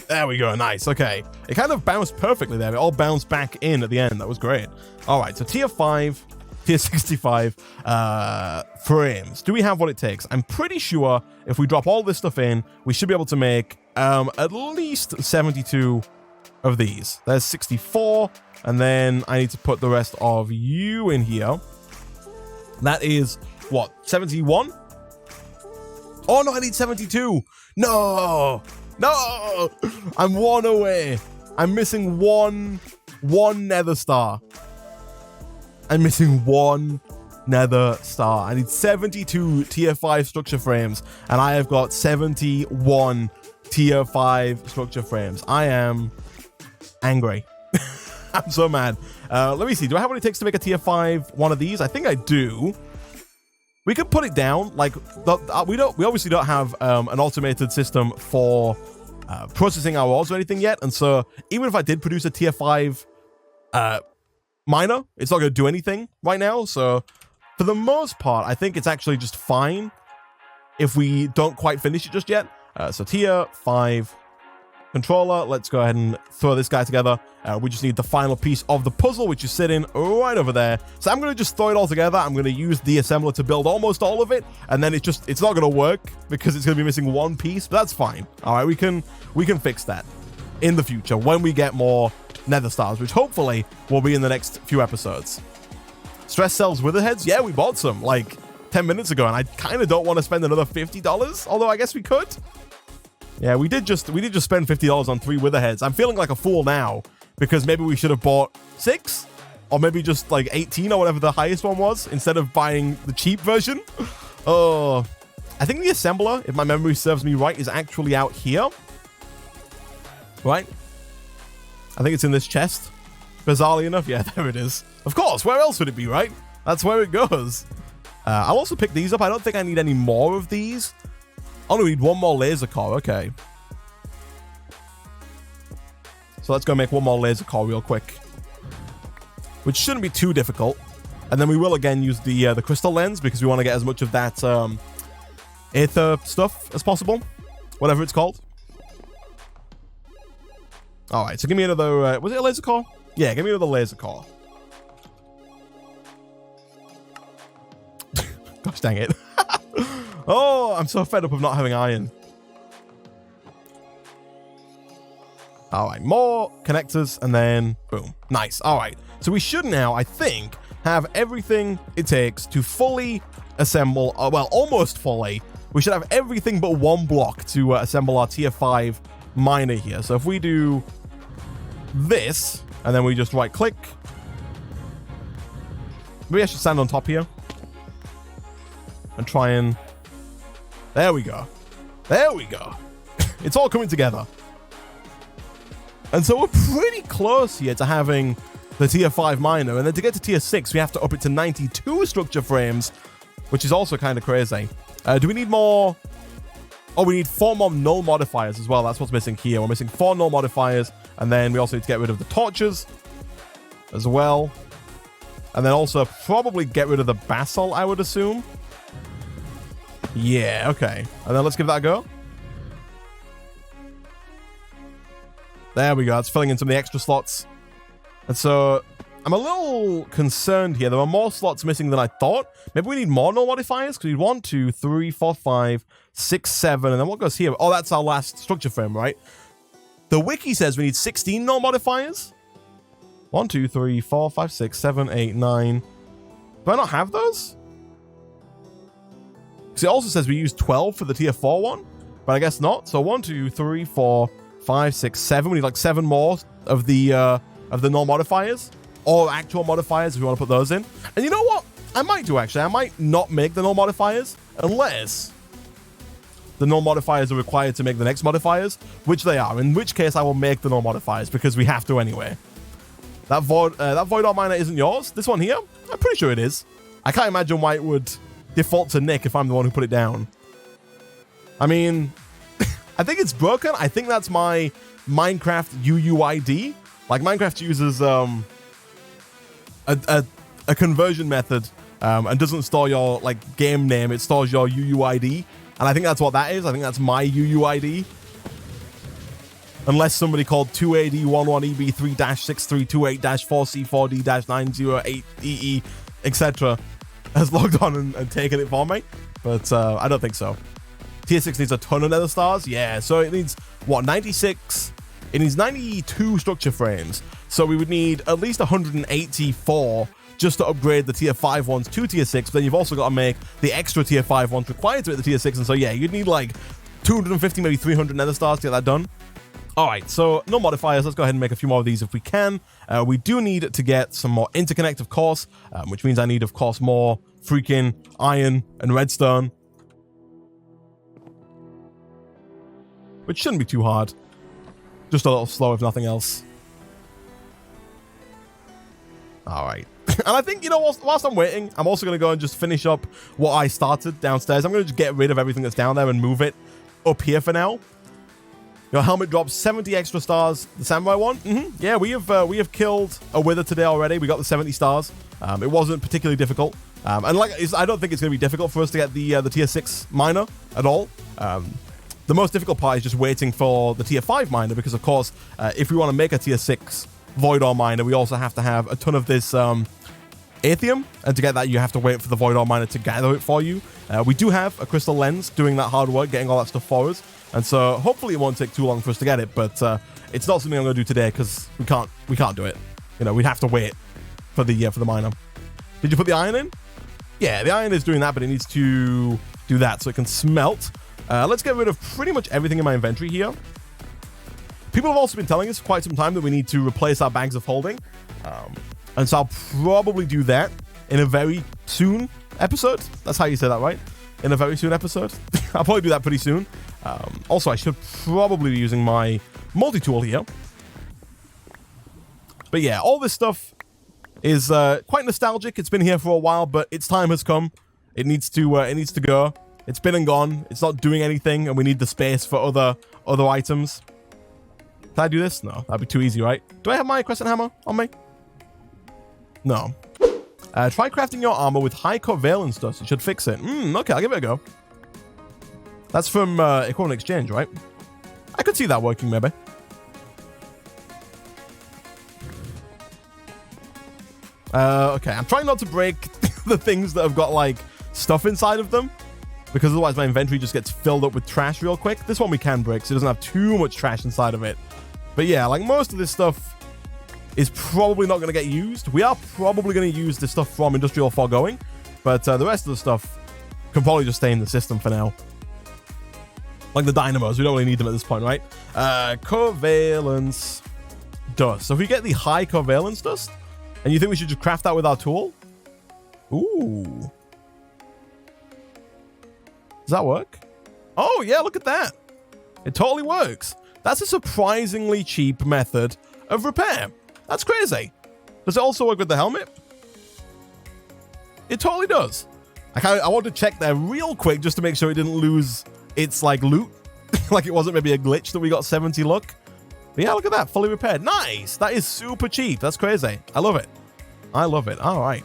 There we go. Nice. Okay. It kind of bounced perfectly there. It all bounced back in at the end. That was great. All right. So tier 5, tier 65 frames. Do we have what it takes? I'm pretty sure if we drop all this stuff in, we should be able to make at least 72 of these. There's 64. And then I need to put the rest of you in here. That is what? 71? Oh, no, I need 72. No. No, I'm one away. I'm missing one nether star. I'm missing one nether star. I need 72 tier 5 structure frames, and I have got 71 tier 5 structure frames. I am angry. I'm so mad. Let me see. Do I have what it takes to make a tier 5 one of these? I think I do. We could put it down. Like, we obviously don't have an automated system for processing our ores or anything yet. And so even if I did produce a tier 5 miner, it's not going to do anything right now. So for the most part, I think it's actually just fine if we don't quite finish it just yet. So tier 5 controller. Let's go ahead and throw this guy together. We just need the final piece of the puzzle, which is sitting right over there. So I'm going to just throw it all together. I'm going to use the assembler to build almost all of it. And then it's not going to work because it's going to be missing one piece, but that's fine. All right, we can fix that in the future when we get more nether stars, which hopefully will be in the next few episodes. Stress cells witherheads. Yeah, we bought some like 10 minutes ago, and I kind of don't want to spend another $50, although I guess we could. Yeah, we did just spend $50 on 3 witherheads. I'm feeling like a fool now because maybe we should have bought 6 or maybe just like 18 or whatever the highest one was instead of buying the cheap version. Oh, I think the assembler, if my memory serves me right, is actually out here. Right? I think it's in this chest. Bizarrely enough, yeah, there it is. Of course, where else would it be, right? That's where it goes. I'll also pick these up. I don't think I need any more of these. Oh, no, we need one more laser core. Okay. So let's go make one more laser core real quick, which shouldn't be too difficult. And then we will again use the crystal lens because we want to get as much of that aether stuff as possible, whatever it's called. All right, so give me another. Was it a laser core? Yeah, give me another laser core. Gosh dang it. Oh, I'm so fed up of not having iron. All right, more connectors, and then boom. Nice. All right, so we should now, I think, have everything it takes to fully assemble, well, almost fully. We should have everything but one block to assemble our tier 5 miner here. So if we do this, and then we just right click. Maybe I should stand on top here and try and... There we go. There we go. It's all coming together. And so we're pretty close here to having the tier 5 miner. And then to get to tier 6, we have to up it to 92 structure frames, which is also kind of crazy. Do we need more? Oh, we need 4 more null modifiers as well. That's what's missing here. We're missing 4 null modifiers. And then we also need to get rid of the torches as well. And then also probably get rid of the basalt, I would assume. Yeah, okay. And then let's give that a go. There we go. That's filling in some of the extra slots. And so I'm a little concerned here. There are more slots missing than I thought. Maybe we need more null modifiers because we need 1, 2, 3, 4, 5, 6, 7. And then what goes here? Oh, that's our last structure frame, right? The wiki says we need 16 null modifiers. 1, 2, 3, 4, 5, 6, 7, 8, 9. Do I not have those? Because it also says we use 12 for the tier 4 one, but I guess not. So 1, 2, 3, 4, 5, 6, 7. We need like 7 more of the null modifiers or actual modifiers if we want to put those in. And you know what? I might do actually. I might not make the null modifiers unless the null modifiers are required to make the next modifiers, which they are. In which case, I will make the null modifiers because we have to anyway. That void ore miner isn't yours. This one here, I'm pretty sure it is. I can't imagine why it would default to Nick if I'm the one who put it down. I mean, I think it's broken. I think that's my Minecraft UUID. Like Minecraft uses a conversion method and doesn't store your like game name. It stores your UUID, and I think that's what that is. I think that's my UUID. Unless somebdy called 2AD11EB3-6328-4C4D-908EE, etc. has logged on and taken it for me, but I don't think so. Tier 6 needs a ton of nether stars. Yeah, so it needs, what, 96? It needs 92 structure frames. So we would need at least 184 just to upgrade the tier 5 ones to tier 6. But then you've also got to make the extra tier 5 ones required to hit the tier 6. And so, yeah, you'd need like 250, maybe 300 nether stars to get that done. All right, so no modifiers. Let's go ahead and make a few more of these if we can. We do need to get some more interconnect, of course, which means I need, of course, more freaking iron and redstone, which shouldn't be too hard. Just a little slow, if nothing else. All right. And I think, you know, whilst I'm waiting, I'm also going to go and just finish up what I started downstairs. I'm going to just get rid of everything that's down there and move it up here for now. Your helmet drops 70 extra stars. The samurai one? Yeah, we have killed a wither today already. We got the 70 stars. It wasn't particularly difficult. And like I don't think it's going to be difficult for us to get the tier 6 miner at all. The The most difficult part is just waiting for the tier 5 miner, because of course, if we want to make a tier 6 void ore miner, we also have to have a ton of this Aethium, and to get that you have to wait for the void ore miner to gather it for you. We do have a crystal lens doing that hard work, getting all that stuff for us, and so hopefully it won't take too long for us to get it, but it's not something I'm going to do today because we can't do it. You know, we'd have to wait for the miner. Did you put the iron in? Yeah, the iron is doing that, but it needs to do that so it can smelt. Let's get rid of pretty much everything in my inventory here. People have also been telling us for quite some time that we need to replace our bags of holding. And so I'll probably do that in a very soon episode. That's how you say that, right? In a very soon episode. I'll probably do that pretty soon. Also, I should probably be using my multi-tool here. But yeah, all this stuff is quite nostalgic. It's been here for a while, but its time has come. It needs to go. It's been and gone. It's not doing anything, and we need the space for other items. Can I do this? No, that'd be too easy, right? Do I have my crescent hammer on me? No. Try crafting your armor with high covalence dust. It should fix it. Okay, I'll give it a go. That's from Equivalent Exchange, right? I could see that working, maybe. Okay, I'm trying not to break the things that have got, like, stuff inside of them, because otherwise my inventory just gets filled up with trash real quick. This one we can break, so it doesn't have too much trash inside of it. But yeah, like, most of this stuff is probably not going to get used. We are probably going to use this stuff from Industrial Foregoing, but the rest of the stuff can probably just stay in the system for now. Like the dynamos, we don't really need them at this point, right? Covalence dust. So if we get the high covalence dust, and you think we should just craft that with our tool? Ooh. Does that work? Oh, yeah, look at that. It totally works. That's a surprisingly cheap method of repair. That's crazy. Does it also work with the helmet? It totally does. I want to check there real quick just to make sure it didn't lose its, like, loot. Like it wasn't maybe a glitch that we got 70 luck. But yeah, look at that. Fully repaired. Nice. That is super cheap. That's crazy. I love it. I love it. All right.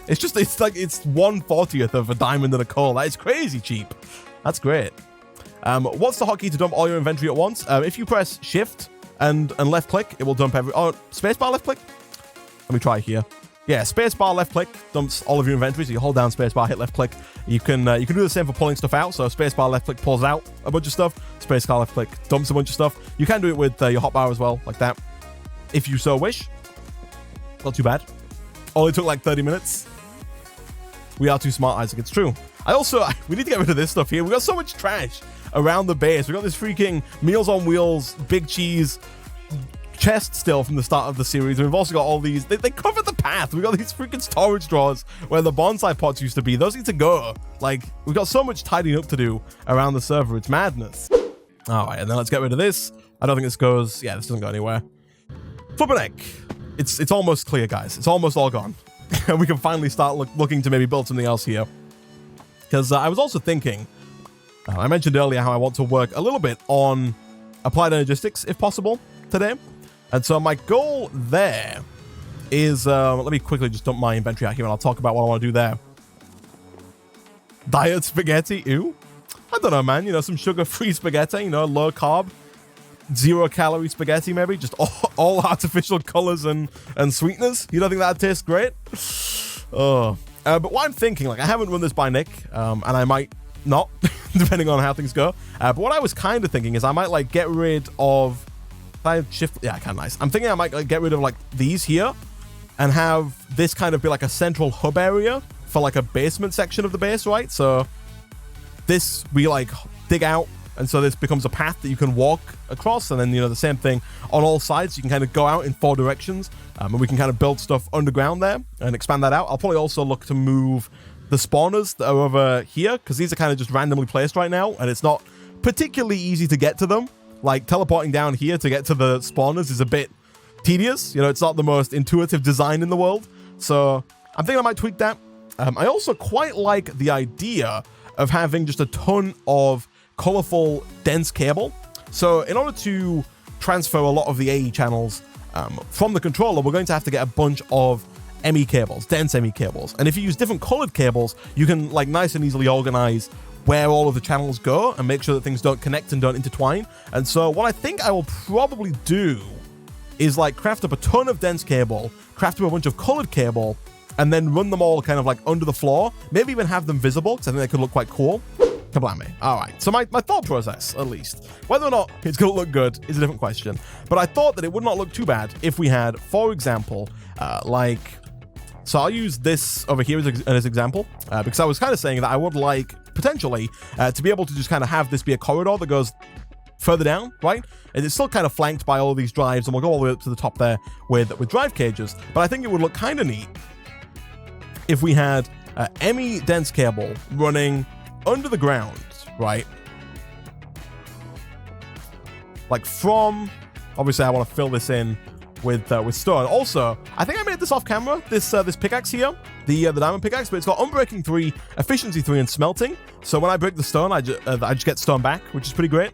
It's 1/40th of a diamond and a coal. That is crazy cheap. That's great. What's the hotkey to dump all your inventory at once? If you press shift and left click, it will dump spacebar left click. Let me try here. Yeah, spacebar left click dumps all of your inventory. So you hold down spacebar, hit left click. You can do the same for pulling stuff out. So spacebar left click pulls out a bunch of stuff. Spacebar left click dumps a bunch of stuff. You can do it with your hotbar as well, like that, if you so wish. Not too bad. Only took like 30 minutes. We are too smart, Isaac. It's true. We need to get rid of this stuff here. We got so much trash around the base. We got this freaking Meals on Wheels, Big Cheese chest still from the start of the series. And we've also got all these. They cover the path. We got these freaking storage drawers where the bonsai pots used to be. Those need to go. Like, we've got so much tidying up to do around the server. It's madness. All right, and then let's get rid of this. I don't think this goes. Yeah, this doesn't go anywhere. Flipperneck. It's almost clear, guys. It's almost all gone. And we can finally start looking to maybe build something else here. Because I was also thinking, I mentioned earlier how I want to work a little bit on applied energistics, if possible, today. And so my goal there is, let me quickly just dump my inventory out here and I'll talk about what I want to do there. Diet spaghetti, ew. I don't know, man. You know, some sugar-free spaghetti, you know, low carb, 0-calorie spaghetti, maybe. Just all artificial colors and sweeteners. You don't think that'd taste great? Oh. But what I'm thinking, like, I haven't run this by Nick, and I might not, depending on how things go. But what I was kind of thinking is I might, like, get rid of... Yeah, kind of nice. I'm thinking I might, like, get rid of, like, these here and have this kind of be, like, a central hub area for, like, a basement section of the base, right? So this we, like, dig out, and so this becomes a path that you can walk across, and then, you know, the same thing on all sides. You can kind of go out in 4 directions, and we can kind of build stuff underground there and expand that out. I'll probably also look to move the spawners that are over here, because these are kind of just randomly placed right now, and it's not particularly easy to get to them. Like, teleporting down here to get to the spawners is a bit tedious. You know, it's not the most intuitive design in the world. So I'm thinking I might tweak that. I also quite like the idea of having just a ton of colorful, dense cable. So in order to transfer a lot of the AE channels from the controller, we're going to have to get a bunch of ME cables, dense ME cables. And if you use different colored cables, you can, like, nice and easily organize where all of the channels go and make sure that things don't connect and don't intertwine. And so what I think I will probably do is like craft up a ton of dense cable, craft up a bunch of colored cable, and then run them all kind of like under the floor. Maybe even have them visible, because I think they could look quite cool. Kablame. All right, so my thought process, at least, whether or not it's going to look good is a different question. But I thought that it would not look too bad if we had, for example, so I'll use this over here as an example, because I was kind of saying that I would like, potentially, to be able to just kind of have this be a corridor that goes further down, right? And it's still kind of flanked by all of these drives, and we'll go all the way up to the top there with drive cages. But I think it would look kind of neat if we had ME dense cable running under the ground, right? Like from, obviously I want to fill this in with stone. Also, I think I made this off camera, this pickaxe here, the diamond pickaxe, but it's got unbreaking 3, efficiency 3, and smelting. So when I break the stone, I just get stone back, which is pretty great.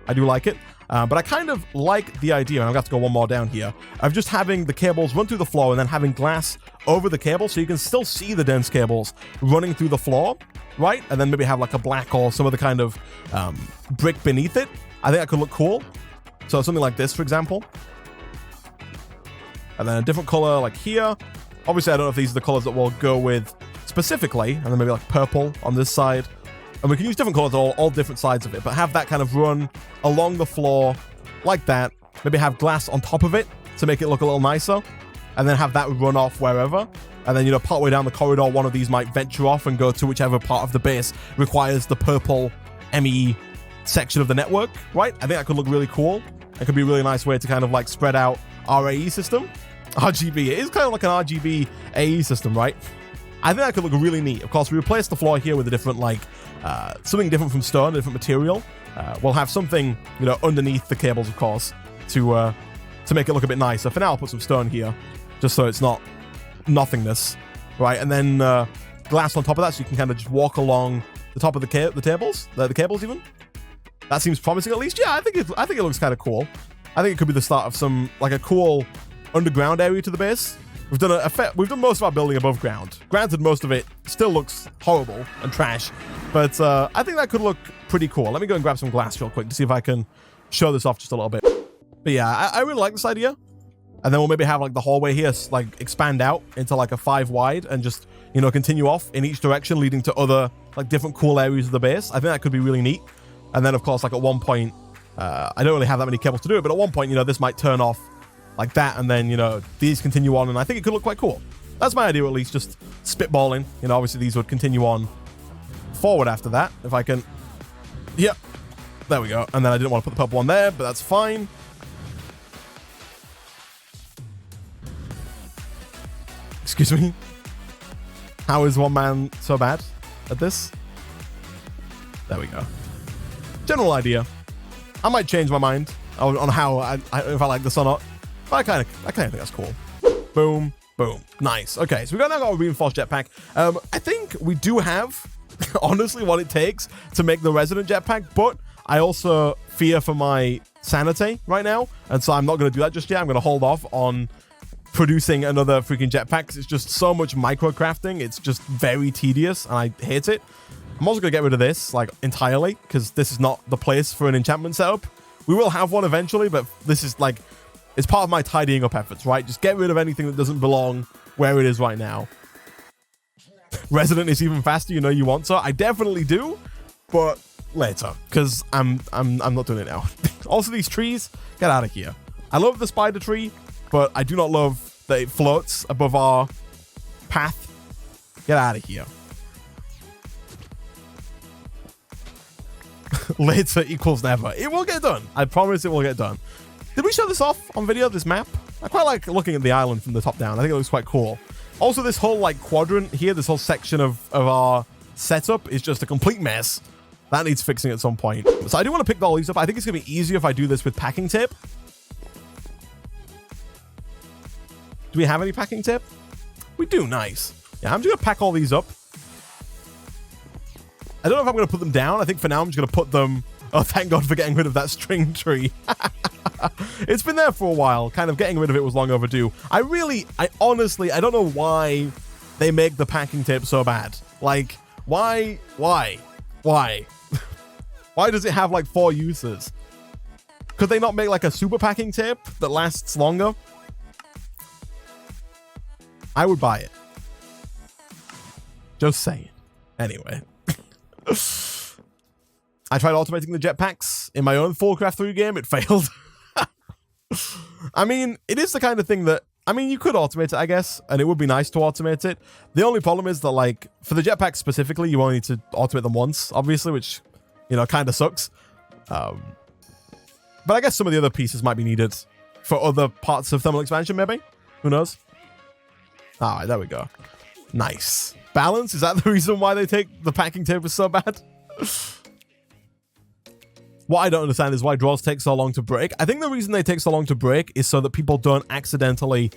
I do like it. But I kind of like the idea, and I've got to go one more down here, of just having the cables run through the floor and then having glass over the cable so you can still see the dense cables running through the floor, right? And then maybe have like a black or some other kind of brick beneath it. I think that could look cool. So something like this, for example. And then a different color like here. Obviously, I don't know if these are the colors that we'll go with specifically. And then maybe like purple on this side. And we can use different colors on all different sides of it, but have that kind of run along the floor like that. Maybe have glass on top of it to make it look a little nicer. And then have that run off wherever. And then, partway down the corridor, one of these might venture off and go to whichever part of the base requires the purple ME section of the network, right? I think that could look really cool. It could be a really nice way to kind of like spread out our AE system. RGB. It is kind of like an RGB AE system, right? I think that could look really neat. Of course, we replace the floor here with a different, something different from stone, a different material. We'll have something, underneath the cables, of course, to make it look a bit nicer. For now, I'll put some stone here, just so it's not nothingness, right? And then glass on top of that, so you can kind of just walk along the top of the cables even. That seems promising, at least. Yeah, I think it looks kind of cool. I think it could be the start of some a cool underground area to the base. We've done most of our building above ground. Granted, most of it still looks horrible and trash, but I think that could look pretty cool. Let me go and grab some glass real quick to see if I can show this off just a little bit. But yeah, I really like this idea. And then we'll maybe have the hallway here expand out into a 5 wide and just continue off in each direction, leading to other different cool areas of the base. I think that could be really neat. And then of course at one point, I don't really have that many cables to do it, but at one point this might turn off like that, and then these continue on, and I think it could look quite cool. That's my idea, at least, just spitballing. Obviously these would continue on forward after that, if I can. Yep, there we go. And then I didn't want to put the purple one there, but that's fine. Excuse me. How is one man so bad at this? There we go. General idea. I might change my mind on how if I like this or not. But I kind of think that's cool. Boom, boom. Nice. Okay, so we've now got a reinforced jetpack. I think we do have, honestly, what it takes to make the resident jetpack, but I also fear for my sanity right now, and so I'm not going to do that just yet. I'm going to hold off on producing another freaking jetpack, 'cause it's just so much micro crafting. It's just very tedious, and I hate it. I'm also going to get rid of this, entirely, because this is not the place for an enchantment setup. We will have one eventually, but this is, it's part of my tidying up efforts, right? Just get rid of anything that doesn't belong where it is right now. Resident is even faster, you want to. I definitely do, but later, because I'm not doing it now. Also, these trees, get out of here. I love the spider tree, but I do not love that it floats above our path. Get out of here. Later equals never. It will get done. I promise it will get done. Did we show this off on video, this map? I quite like looking at the island from the top down. I think it looks quite cool. Also, this whole quadrant here, this whole section of our setup is just a complete mess. That needs fixing at some point. So I do want to pick all these up. I think it's going to be easier if I do this with packing tape. Do we have any packing tape? We do. Nice. Yeah, I'm just going to pack all these up. I don't know if I'm going to put them down. I think for now I'm just going to put them... Oh, thank God for getting rid of that string tree. It's been there for a while. Kind of getting rid of it was long overdue. I honestly, I don't know why they make the packing tape so bad. Why? Why? Why does it have like 4 uses? Could they not make like a super packing tape that lasts longer? I would buy it. Just saying. Anyway. I tried automating the jetpacks in my own FoolCraft 3 game. It failed. I mean, it is the kind of thing that, I mean, you could automate it, I guess, and it would be nice to automate it. The only problem is that, like, for the jetpacks specifically, you only need to automate them once, obviously, which, you know, kind of sucks. But I guess some of the other pieces might be needed for other parts of thermal expansion, maybe? Who knows? All right, there we go. Nice. Balance? Is that the reason why they take the packing tape is so bad? What I don't understand is why draws take so long to break. I think the reason they take so long to break is so that people don't accidentally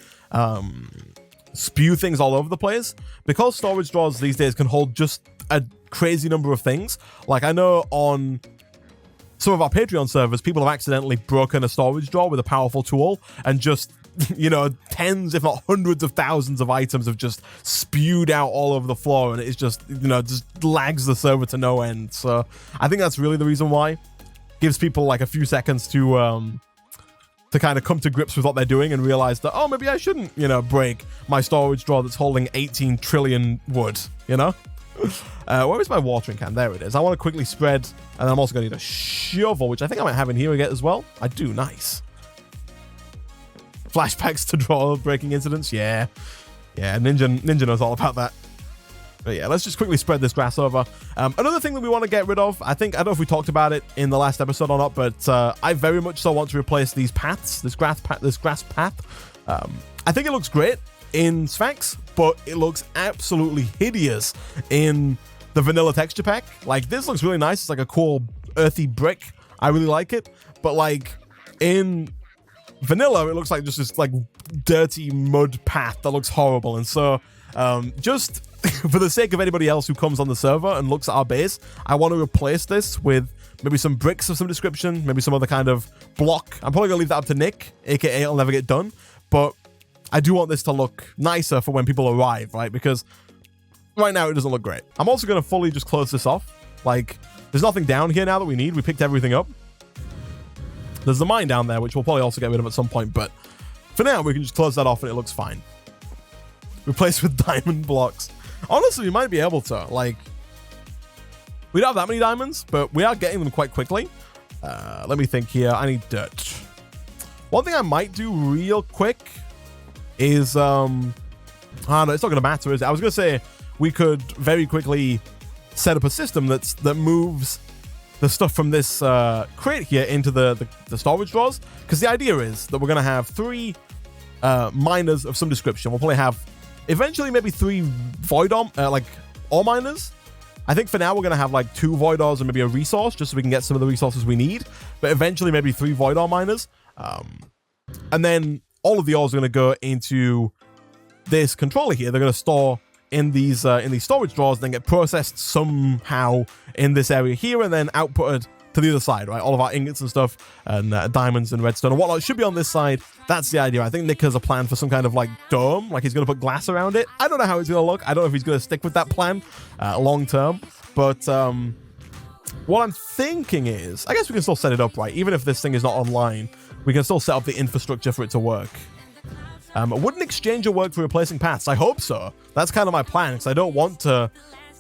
spew things all over the place. Because storage drawers these days can hold just a crazy number of things. Like, I know on some of our Patreon servers, people have accidentally broken a storage drawer with a powerful tool and just, you know, tens, if not hundreds of thousands of items have just spewed out all over the floor, and it's just, you know, just lags the server to no end. So I think that's really the reason why. Gives people like a few seconds to kind of come to grips with what they're doing and realize that, oh, maybe I shouldn't, you know, break my storage drawer that's holding 18 trillion wood, you know? Where is my watering can? There it is. I want to quickly spread, and I'm also going to need a shovel, which I think I might have in here again as well. I do. Nice. Flashbacks to draw breaking incidents. Yeah. Yeah, Ninja knows all about that. But yeah, let's just quickly spread this grass over. Another thing that we want to get rid of, I don't know if we talked about it in the last episode or not, but I very much so want to replace these paths, this grass path. I think it looks great in Sphax, but it looks absolutely hideous in the vanilla texture pack. Like, this looks really nice. It's like a cool earthy brick. I really like it. But like in vanilla, it looks like just this like dirty mud path that looks horrible. And so just for the sake of anybody else who comes on the server and looks at our base, I want to replace this with maybe some bricks of some description, maybe some other kind of block. I'm probably going to leave that up to Nick, aka it'll never get done. But I do want this to look nicer for when people arrive, right? Because right now it doesn't look great. I'm also going to fully just close this off. Like, there's nothing down here now that we need. We picked everything up. There's the mine down there, which we'll probably also get rid of at some point. But for now, we can just close that off and it looks fine. Replace with diamond blocks. Honestly, we might be able to. Like, we don't have that many diamonds, but we are getting them quite quickly. Let me think here. I need dirt. One thing I might do real quick is, no, it's not going to matter, is it? I was going to say we could very quickly set up a system that moves the stuff from this crate here into the storage drawers. Because the idea is that we're going to have 3 miners of some description. We'll probably have eventually maybe 3 void like ore miners. I think for now we're going to have like 2 void ores and maybe a resource just so we can get some of the resources we need. But eventually maybe 3 void ore miners. And then all of the ores are going to go into this controller here. They're going to store in these storage drawers and then get processed somehow in this area here and then outputted to the other side, right? All of our ingots and stuff and diamonds and redstone and whatnot should be on this side. That's the idea. I think Nick has a plan for some kind of like dome, like he's going to put glass around it. I don't know how it's going to look. I don't know if he's going to stick with that plan long term, but what I'm thinking is, I guess we can still set it up, right? Even if this thing is not online, we can still set up the infrastructure for it to work. Would an exchanger work for replacing paths? I hope so. That's kind of my plan, because I don't want to,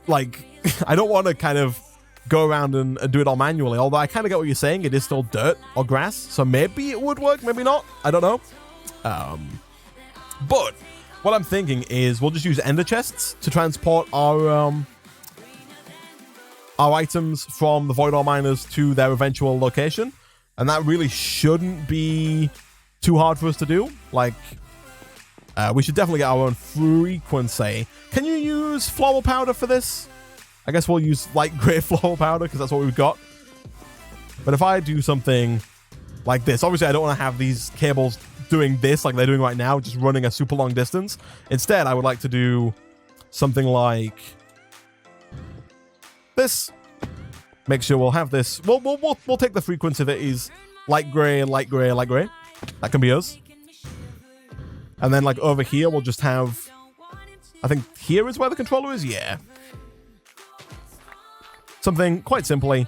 like, I don't want to kind of go around and do it all manually. Although I kind of get what you're saying. It is still dirt or grass, so maybe it would work, maybe not. I don't know. But what I'm thinking is we'll just use ender chests to transport our items from the void ore miners to their eventual location, and that really shouldn't be too hard for us to do. Like, we should definitely get our own frequency. Can you use flower powder for this? I guess we'll use light gray flower powder because that's what we've got. But if I do something like this, obviously I don't want to have these cables doing this like they're doing right now, just running a super long distance. Instead, I would like to do something like this. Make sure we'll have this. We'll take the frequency that is light gray, light gray, light gray. That can be us. And then like over here, we'll just have, I think here is where the controller is. Yeah. something quite simply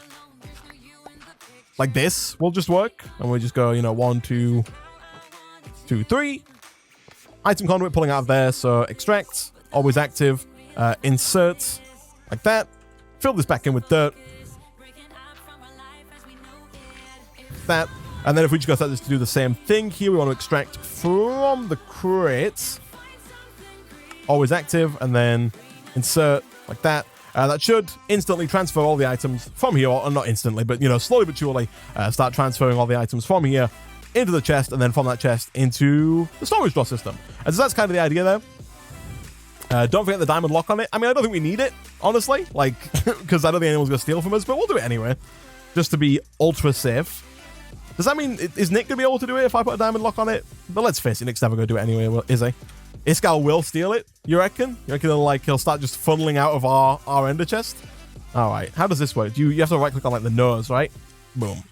like this will just work. And we just go, you know, 1, 2, 2, 3. Item conduit pulling out of there. So extract, always active, insert like that. Fill this back in with dirt. That. And then if we just go set this to do the same thing here, we want to extract from the crate. Always active, and then insert like that. That should instantly transfer all the items from here, or not instantly, but, you know, slowly but surely start transferring all the items from here into the chest, and then from that chest into the storage drawer system. And so that's kind of the idea there. Don't forget the diamond lock on it. I mean, I don't think we need it, honestly, like, because I don't think anyone's going to steal from us, but we'll do it anyway, just to be ultra safe. Does that mean, is Nick going to be able to do it if I put a diamond lock on it? But let's face it, Nick's never going to do it anyway, is he? Iskall will steal it, you reckon? You reckon he'll start just funneling out of our ender chest? Alright, how does this work? You have to right click on like the nose, right? Boom.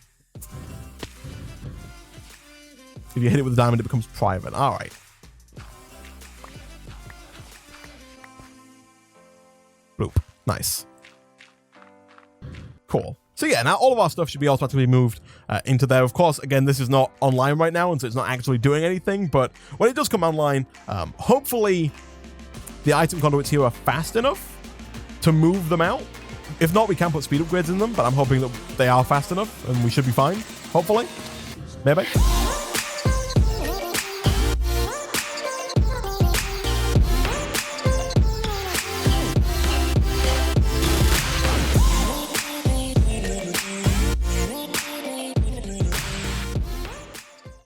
If you hit it with a diamond, it becomes private. Alright. Bloop. Nice. Cool. So yeah, now all of our stuff should be automatically moved into there. Of course, again, this is not online right now, and so it's not actually doing anything, but when it does come online, hopefully the item conduits here are fast enough to move them out. If not, we can put speed upgrades in them, but I'm hoping that they are fast enough, and we should be fine, hopefully. Maybe.